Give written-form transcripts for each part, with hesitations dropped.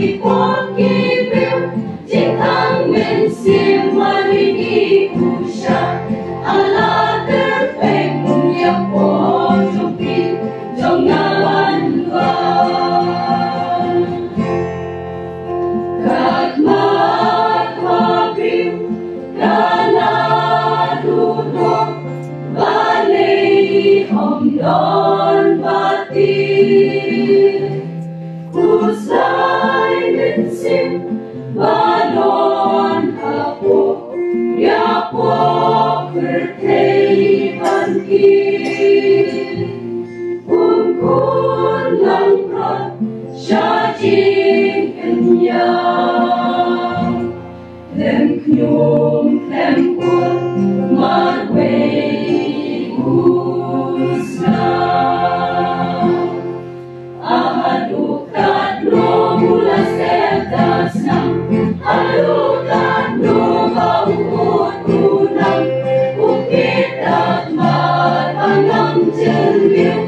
kỳ quốc kỳ biểu chiến thắng men xiêm ma lì đi usha Allah terpeng ya po jumpi trong ngawan kat mat magrim kana duduk balai om don bati Kusai minsim balon hapo ya po kertei banki Kun lang prat syajing kenyang Lem knyum lem pun marwei usna Ahadukat no mula setas nam Ahadukat no bauut unang Bukit akmat angang jeliu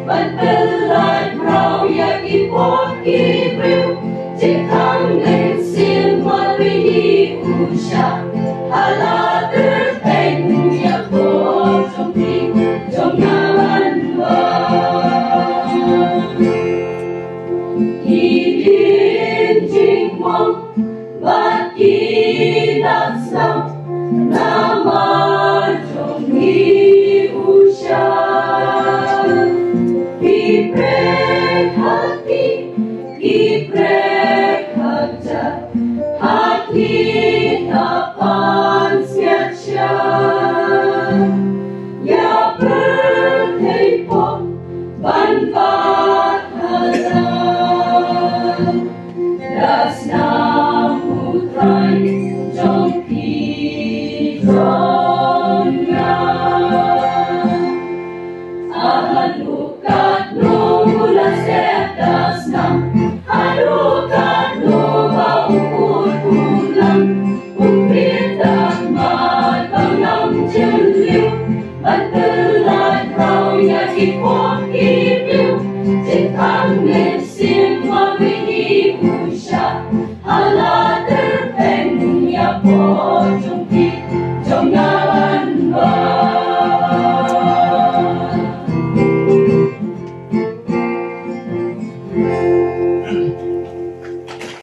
Bantelat rau ya ipot ibriu Jekang lensin malini usha Hala terpeng ya po jompi jom ngawan Idin jing mong bati nasam nama jong hi usha Iprek hati iprek hati hati tapan siaca ya bertepok banbat halam dasna putrai jompi jongga ahadukat no mula setas nam ahadukat no bauut ulang Bukit akmat bangang jeliu Bantelat rau ya ipok ibriu Jekang lensin mabini usha Hala terpeng ya po jompi jom ngawan